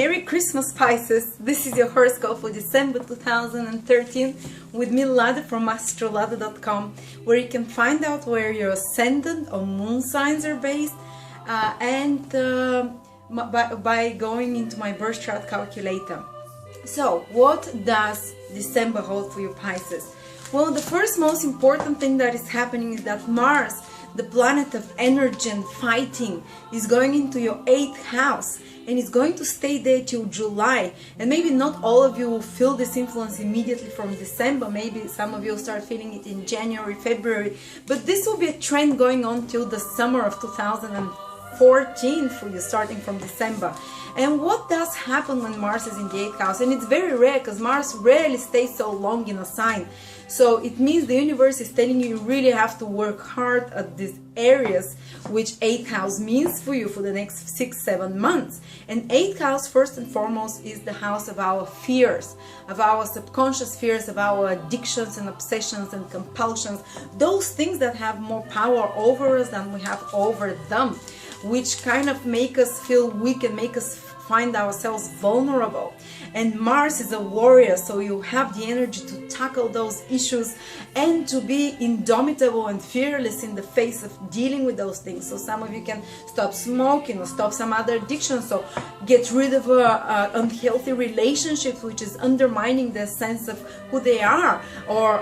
Merry Christmas, Pisces! This is your horoscope for December 2013 with me, Lada, from astrolada.com, where you can find out where your ascendant or moon signs are based by going into my birth chart calculator. So, what does December hold for you, Pisces? Well, the first most important thing that is happening is that Mars, the planet of energy and fighting, is going into your 8th house and is going to stay there till July. And maybe not all of you will feel this influence immediately from December. Maybe some of you will start feeling it in January, February. But this will be a trend going on till the summer of 2014 for you, starting from December. And what does happen when Mars is in the 8th house? And it's very rare because Mars rarely stays so long in a sign. So it means the universe is telling you really have to work hard at these areas, which 8th house means for you for the next 6-7 months. And 8th house, first and foremost, is the house of our fears, of our subconscious fears, of our addictions and obsessions and compulsions, those things that have more power over us than we have over them, which kind of make us feel weak and make us find ourselves vulnerable. And Mars is a warrior, so you have the energy to tackle those issues and to be indomitable and fearless in the face of dealing with those things. So some of you can stop smoking or stop some other addictions, so get rid of unhealthy relationships which is undermining their sense of who they are, or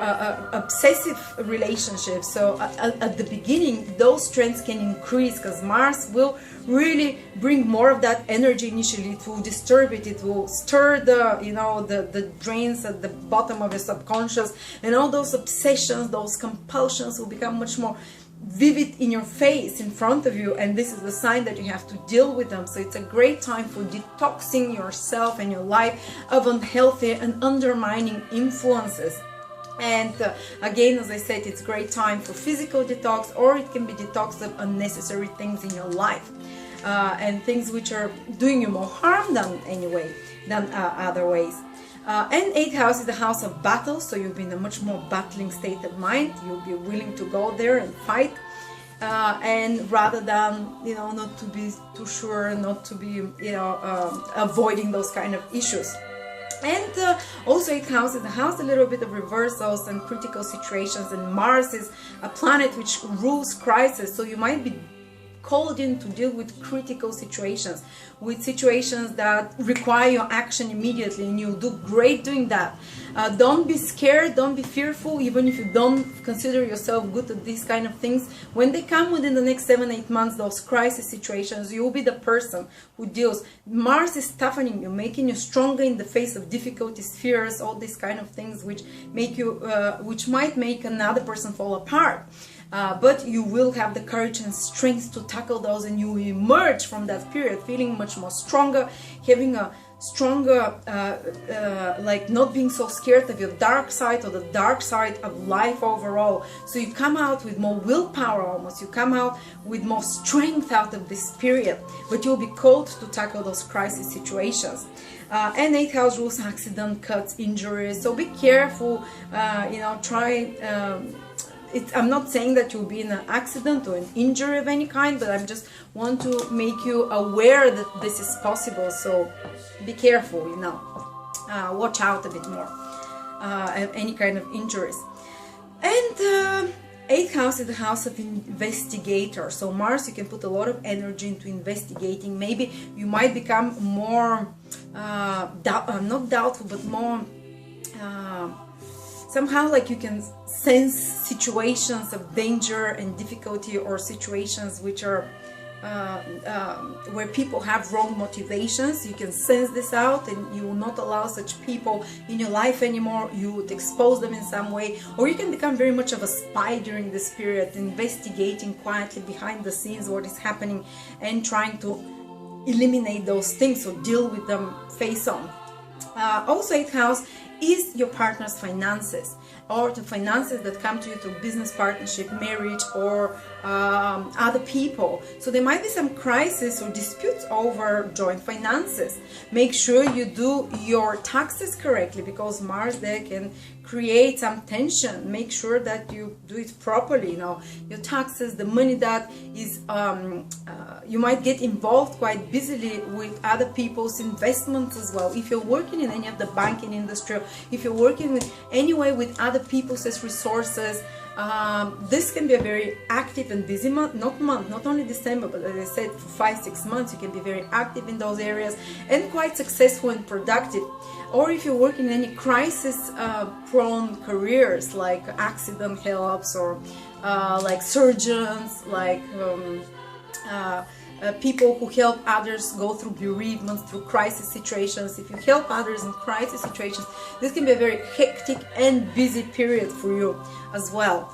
obsessive relationships. So at the beginning those trends can increase because Mars will really bring more of that energy initially. It will disturb it, it will stir the drains at the bottom of your subconscious, and all those obsessions, those compulsions will become much more vivid in your face, in front of you, and this is the sign that you have to deal with them. So it's a great time for detoxing yourself and your life of unhealthy and undermining influences. And again, as I said, it's a great time for physical detox, or it can be detox of unnecessary things in your life, and things which are doing you more harm than other ways. And 8th house is the house of battle, so you'll be in a much more battling state of mind. You'll be willing to go there and fight, and rather than not to be too sure, not to be avoiding those kind of issues. And also 8th house is the house a little bit of reversals and critical situations, and Mars is a planet which rules crisis, so you might be called in to deal with critical situations, with situations that require your action immediately, and you'll do great doing that. Don't be scared, don't be fearful, even if you don't consider yourself good at these kind of things. When they come within the next 7-8 months, those crisis situations, you'll be the person who deals. Mars is toughening you, making you stronger in the face of difficulties, fears, all these kind of things which make you, which might make another person fall apart. But you will have the courage and strength to tackle those, and you will emerge from that period feeling much more stronger, having a stronger, like not being so scared of your dark side or the dark side of life overall. So you come out with more willpower almost, you come out with more strength out of this period, but you'll be called to tackle those crisis situations. And 8th house rules accident, cuts, injuries, so be careful, I'm not saying that you'll be in an accident or an injury of any kind, but I just want to make you aware that this is possible. So be careful, watch out a bit more of any kind of injuries. And 8th house is the house of investigator. So Mars, you can put a lot of energy into investigating. Maybe you might become more, not doubtful, but more somehow like you can sense situations of danger and difficulty, or situations which are where people have wrong motivations. You can sense this out, and you will not allow such people in your life anymore. You would expose them in some way, or you can become very much of a spy during this period, investigating quietly behind the scenes what is happening and trying to eliminate those things or deal with them face on. Also 8th house is your partner's finances, or the finances that come to you through business partnership, marriage, or other people. So there might be some crisis or disputes over joint finances. Make sure you do your taxes correctly, because Mars there can create some tension. Make sure that you do it properly. You know, your taxes, the money that is you might get involved quite busily with other people's investments as well. If you're working in any of the banking industry, if you're working with anyway with other people's resources, this can be a very active and busy month, not only December, but as I said, for 5-6 months you can be very active in those areas and quite successful and productive. Or if you're working in any crisis prone careers like accident helps, or like surgeons, like people who help others go through bereavements, through crisis situations. If you help others in crisis situations, this can be a very hectic and busy period for you as well.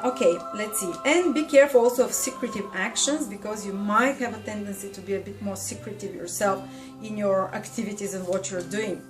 Okay, let's see. And be careful also of secretive actions, because you might have a tendency to be a bit more secretive yourself in your activities and what you're doing.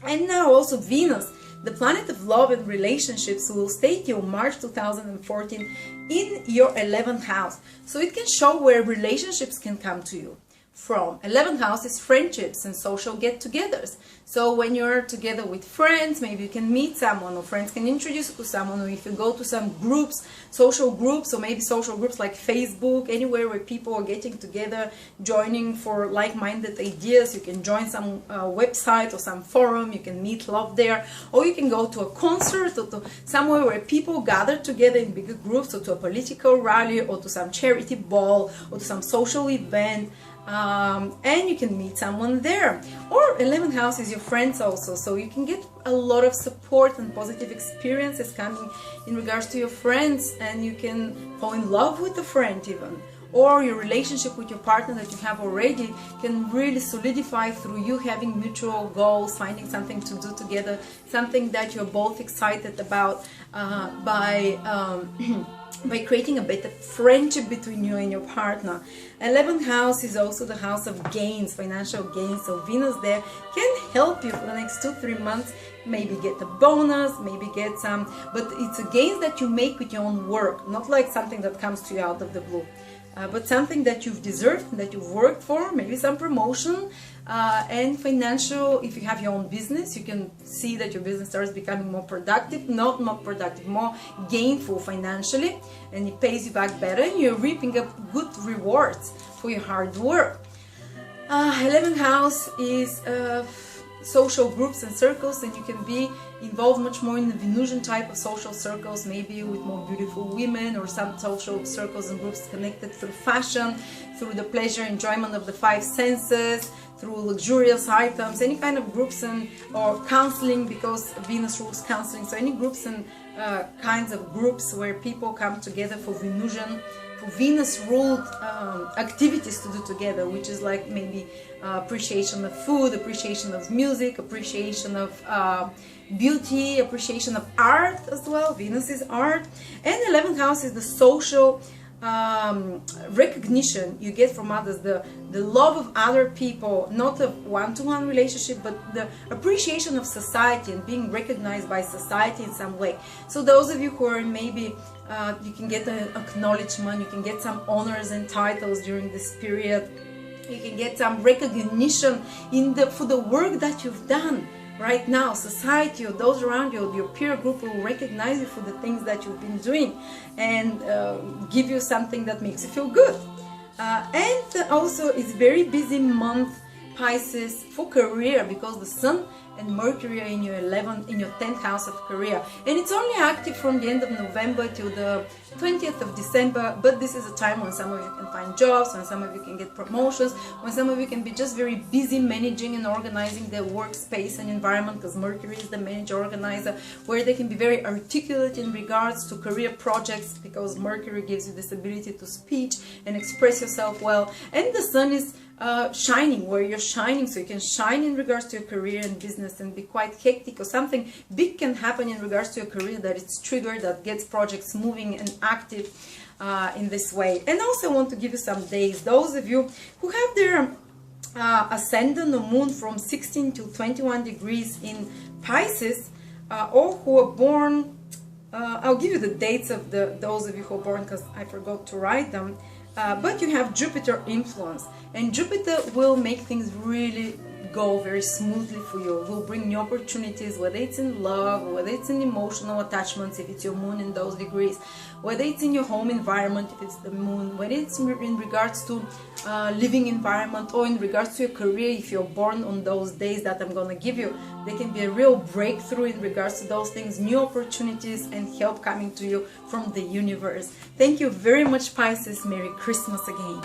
And now also Venus, the planet of love and relationships, will stay till March 2014 in your 11th house. So it can show where relationships can come to you from. 11th house is friendships and social get-togethers. So when you're together with friends, maybe you can meet someone, or friends can introduce you to someone, or if you go to some groups, social groups, or maybe social groups like Facebook, anywhere where people are getting together, joining for like-minded ideas. You can join some website or some forum, you can meet love there, or you can go to a concert, or to somewhere where people gather together in bigger groups, or to a political rally, or to some charity ball, or to some social event. And you can meet someone there. Or 11th house is your friends also, so you can get a lot of support and positive experiences coming in regards to your friends, and you can fall in love with a friend even. Or your relationship with your partner that you have already can really solidify through you having mutual goals, finding something to do together, something that you're both excited about, by creating a better friendship between you and your partner. 11th house is also the house of gains, financial gains. So Venus there can help you for the next 2-3 months. Maybe get a bonus, maybe get some, but it's a gains that you make with your own work, not like something that comes to you out of the blue. But something that you've deserved, that you've worked for, maybe some promotion, and financial. If you have your own business, you can see that your business starts becoming more productive, not more productive, more gainful financially, and it pays you back better, and you're reaping up good rewards for your hard work. 11th house is social groups and circles, and you can be involved much more in the Venusian type of social circles, maybe with more beautiful women, or some social circles and groups connected through fashion, through the pleasure, enjoyment of the 5 senses, through luxurious items, any kind of groups, and or counseling, because Venus rules counseling. So any groups and kinds of groups where people come together for Venusian, for Venus-ruled activities to do together, which is like maybe appreciation of food, appreciation of music, appreciation of beauty, appreciation of art as well. Venus is art. And 11th house is the social recognition you get from others, the love of other people, not a one-to-one relationship, but the appreciation of society and being recognized by society in some way. So those of you who are maybe you can get an acknowledgement, you can get some honors and titles during this period, you can get some recognition for the work that you've done. Right now, society or those around you, your peer group, will recognize you for the things that you've been doing, and give you something that makes you feel good. And also, it's very busy month, Pisces, for career, because the Sun and Mercury are in your 10th house of career, and it's only active from the end of November till the 20th of December. But this is a time when some of you can find jobs, when some of you can get promotions, when some of you can be just very busy managing and organizing their workspace and environment, because Mercury is the manager organizer, where they can be very articulate in regards to career projects, because Mercury gives you this ability to speak and express yourself well. And the Sun is shining where you're shining, so you can shine in regards to your career and business and be quite hectic, or something big can happen in regards to your career that it's triggered, that gets projects moving and active in this way. And also I want to give you some days, those of you who have their ascendant or moon from 16 to 21 degrees in Pisces, or who are born, I'll give you the dates of those of you who are born because I forgot to write them, but you have Jupiter influence, and Jupiter will make things really go very smoothly for you, will bring new opportunities, whether it's in love, whether it's in emotional attachments, if it's your moon in those degrees, whether it's in your home environment, if it's the moon, whether it's in regards to living environment, or in regards to your career, if you're born on those days that I'm going to give you. There can be a real breakthrough in regards to those things, new opportunities and help coming to you from the universe. Thank you very much, Pisces. Merry Christmas again.